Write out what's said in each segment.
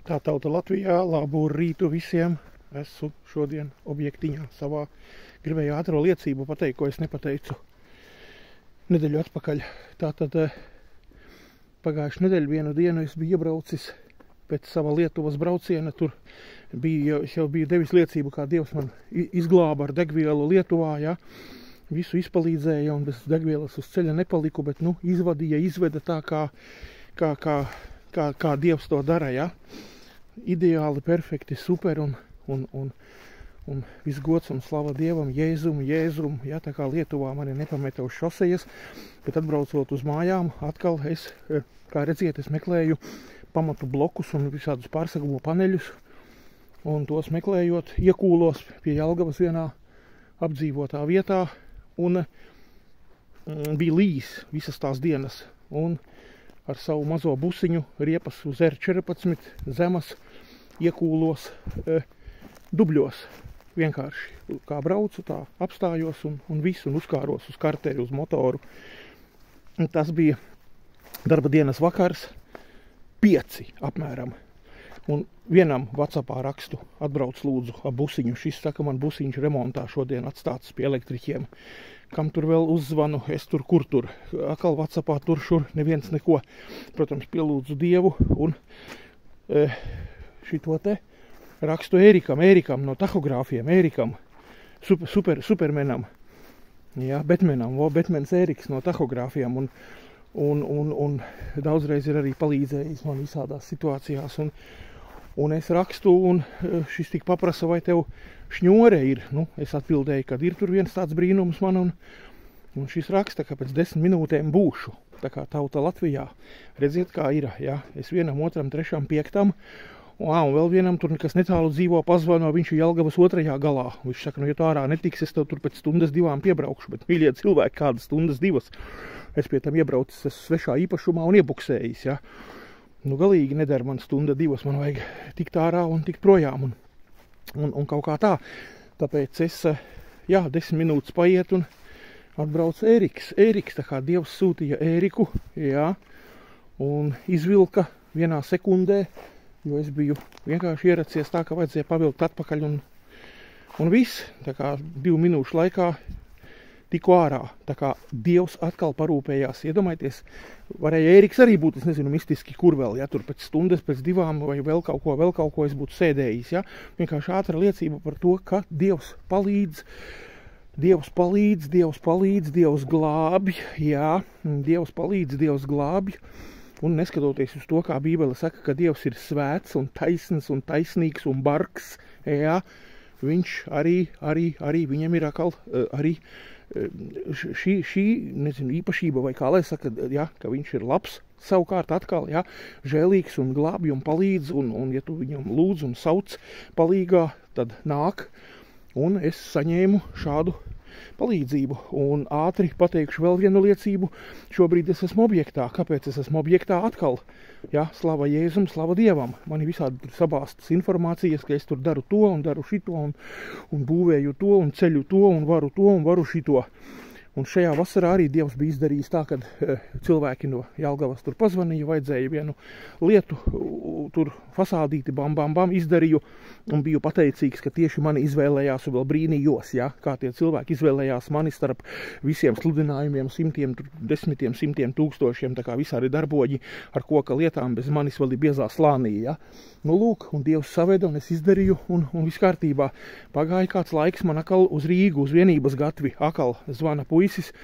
Tā tauta Latvijā, labu rītu visiem. Esmu šodien objektiņā savā. Gribēju ātro liecību pateikt, ko es nepateicu nedēļu atpakaļ. Tātad pagājušu nedēļu vienu dienu es biju iebraucis pēc sava Lietuvas brauciena. Tur jau biju devis liecību, kā Dievs man izglāba ar degvielu Lietuvā. Ja? Visu izpalīdzēja un bez degvielas uz ceļa nepaliku, bet izvadīja, izveda tā, kā Dievs to dara. Ja? Ideāli, perfekti, super un viss gods un slava Dievam, Jēzum, ja, tā kā Lietuvā mani nepameta uz šosejas, bet atbraucot uz mājām, atkal es, kā redziet, es meklēju pamatu blokus un visādus pārsegumu paneļus, un tos meklējot, iekūlos pie Jelgavas vienā apdzīvotā vietā, un bija līs visas tās dienas, un ar savu mazo busiņu riepas uz R14 zemas iekūlos dubļos. Vienkārši kā braucu, tā apstājos un visu, un uzkāros uz karteri, uz motoru. Un tas bija darba dienas vakars, 5 apmēram. Un vienam WhatsAppā rakstu, atbrauc lūdzu ar busiņu. Šis saka, man busiņš remontā šodien atstāts pie elektriķiem. Kam tur vēl uzzvanu, es tur, kur tur. Akal WhatsAppā tur, šur, neviens neko. Protams, pielūdzu Dievu un šito te rakstu Ērikam no tahogrāfiem, Ērikam, supermenam, jā, Betmens Ēriks no tahogrāfiem un daudzreiz ir arī palīdzējis man visādās situācijās un es rakstu un šis tik paprasa, vai tev šņore ir, es atbildēju, kad ir tur viens tāds brīnums man un šis raksta, ka pēc 10 minūtēm būšu, tā kā tauta Latvijā, redziet kā ir, jā, es vienam, otram, trešam, piektam, un vēl vienam tur, kas netālu dzīvo, pazvano, viņš ir Jelgavas otrajā galā. Viņš saka, ja tu ārā netiks, es tev tur pēc stundas 2 piebraukšu, bet mīļie cilvēki, kādas stundas 2. Es pie tam iebraucis, es svešā īpašumā un iebuksējis, ja. Galīgi nedara man stunda 2, man vajag tikt ārā un tikt projām un kaut kā tā. Tāpēc es, 10 minūtes paiet un atbrauc Ēriks, tā kā Dievs sūtīja Ēriku, jā, un izvilka vienā sekundē, jo es biju vienkārši ieracies tā, ka vajadzēja pavilkt atpakaļ un viss, tā kā 2 minūšu laikā tiku ārā. Tā kā Dievs atkal parūpējās, iedomājieties, varēja Ēriks arī būt, es nezinu, mistiski kur vēl, ja tur pēc stundas, pēc 2 vai vēl kaut ko es būtu sēdējis, ja. Vienkārši ātra liecība par to, ka Dievs palīdz, Dievs glābj, jā, Dievs palīdz, Dievs glābj. Un neskatoties uz to, kā Bībele saka, ka Dievs ir svēts un taisns un taisnīgs un bargs, jā, viņš arī viņam ir atkal arī šī nezinu, īpašība vai kā lai saka, jā, ka viņš ir labs, savukārt atkal, jā, žēlīgs un glābj un palīdz, un ja tu viņam lūdz un sauc palīgā, tad nāk, un es saņēmu šādu palīdzību. Un ātri pateikšu vēl vienu liecību. Šobrīd es esmu objektā. Kāpēc es esmu objektā atkal? Ja, slava Jēzum, slava Dievam. Man ir visādi sabāstas informācijas, ka es tur daru to un daru šito un būvēju to un ceļu to un varu šito. Un šajā vasarā arī Dievs bija izdarījis tā, kad cilvēki no Jelgavas tur pazvanīja, vajadzēja vienu lietu, tur fasādīti, bam, izdarīju, un biju pateicīgs, ka tieši mani izvēlējās un vēl brīnījos, ja, kā tie cilvēki izvēlējās mani starp visiem sludinājumiem, desmitiem tūkstošiem, tā kā visādi darboģi ar koka lietām, bez manis vēl ir biezā slānī, ja. Lūk, un Dievs saveda, un es izdarīju, un viss kārtībā. Pagāja kāds laiks man akal uz Rīgu, uz vienības gatvi, akal zvana puisis.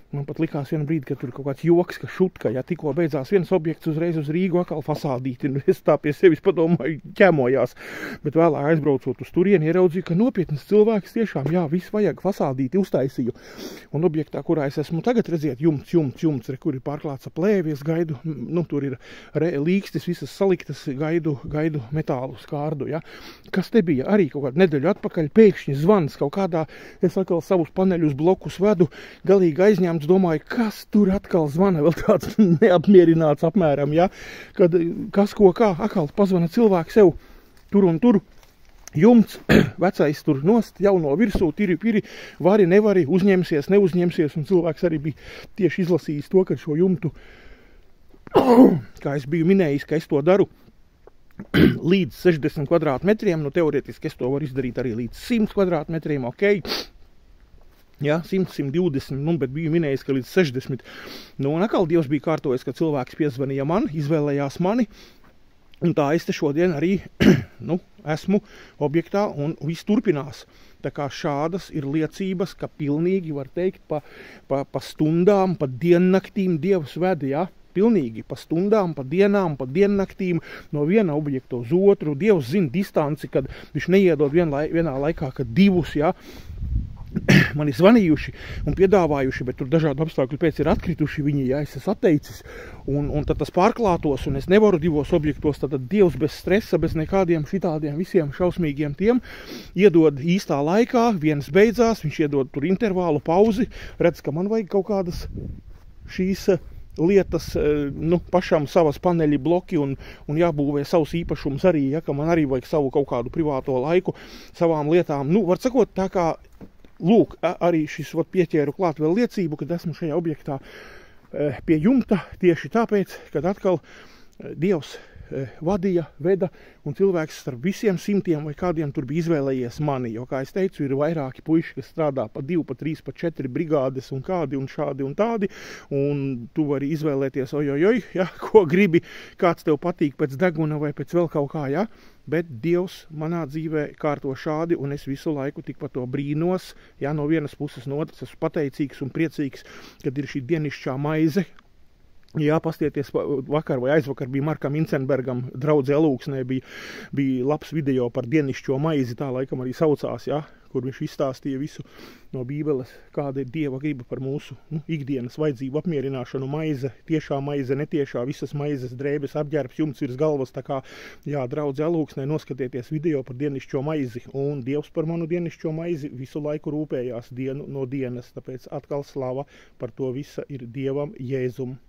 Man pat likās vienu brīdi, ka tur kaut kāds joks, ka šutka, ja tikko beidzās viens objekts uzreiz uz Rīgu akal fasādīti, un es tā pie sevis padomāju, ķēmojās. Bet vēlāk aizbraucot uz turieni, ieraudzīju, ka nopietnas cilvēks tiešām, jā, viss vajag fasādīti, uztaisīju. Un objektā, kurā es esmu tagad, redziet, jumts, kur ir pārklāts plēvies, gaidu, tur ir līkstis, visas saliktas, gaidu metālu skārdu, ja. Kas te bija? Arī kaut kādu nedēļu atpakaļ pēkšņi zvans kaut kādā, es atkal savus paneļus blokus vedu, galīgi aizņēmu. Domāju, kas tur atkal zvana, vēl tāds neapmierināts apmēram, ja, kad kas ko kā, atkal pazvana cilvēki sev tur un tur, jumts, vecais tur nost, jauno virsū, tiri, vari, nevari, uzņemsies, neuzņemsies, un cilvēks arī bija tieši izlasījis to, ka šo jumtu, kā es biju minējis, ka es to daru, līdz 60 kvadrātmetriem, nu teorētiski es to varu izdarīt arī līdz 100 kvadrātmetriem, ok. Ja, 100, 120, nu, bet biju minējis, ka līdz 60. Nu, un atkal Dievs bija kārtojis, ka cilvēks piezvanīja man, izvēlējās mani, un tā es te šodien arī, nu, esmu objektā, un viss turpinās. Tā kā šādas ir liecības, ka pilnīgi var teikt pa stundām, pa diennaktīm Dievs veda, ja? Pilnīgi pa stundām, pa dienām, pa diennaktīm, no viena objekta uz otru. Dievs zina distanci, kad viņš neiedod vienā laikā, kad divus, ja, mani zvanījuši un piedāvājuši, bet tur dažādu apstākļu pēc ir atkrituši viņi, ja es esmu atteicis, un tad tas pārklātos, un es nevaru divos objektos, tad Dievs bez stresa, bez nekādiem šitādiem visiem šausmīgiem tiem iedod īstā laikā, viens beidzās, viņš iedod tur intervālu pauzi, redz, ka man vajag kaut kādas šīs lietas, nu, pašam savas paneļi bloki un jābūvē savus īpašums arī, ja, ka man arī vajag savu kaut kādu privāto laiku savām lietām. Nu, var sakot, tā kā, lūk, arī šis pieķēru klāt vēl liecību, kad esmu šajā objektā pie jumta tieši tāpēc, kad atkal Dievs vadīja, veda, un cilvēks starp visiem 100 vai kādiem tur bija izvēlējies mani, jo, kā es teicu, ir vairāki puiši, kas strādā pa 2, pa 3, pa 4 brigādes un kādi un šādi un tādi, un tu vari izvēlēties, ja, ko gribi, kāds tev patīk pēc deguna vai pēc vēl kaut kā, ja, bet Dievs manā dzīvē kārto šādi, un es visu laiku tik par to brīnos, ja, no vienas puses, no otras esmu pateicīgs un priecīgs, kad ir šī dienišķā maize. Jā, pastieties, vakar vai aizvakar bija Markam Incenbergam, draudzē Lūksnē, bija labs video par dienišķo maizi, tā laikam arī saucās, jā, kur viņš izstāstīja visu no Bībeles, kāda ir Dieva griba par mūsu ikdienas vajadzību apmierināšanu, maize, tiešā maize, netiešā, visas maizes, drēbes, apģērbs, jumts virs galvas, tā kā, jā, draudzē Lūksnē, noskatieties video par dienišķo maizi, un Dievs par manu dienišķo maizi visu laiku rūpējās dienu no dienas, tāpēc atkal slava par to visa ir Dievam Jēzum.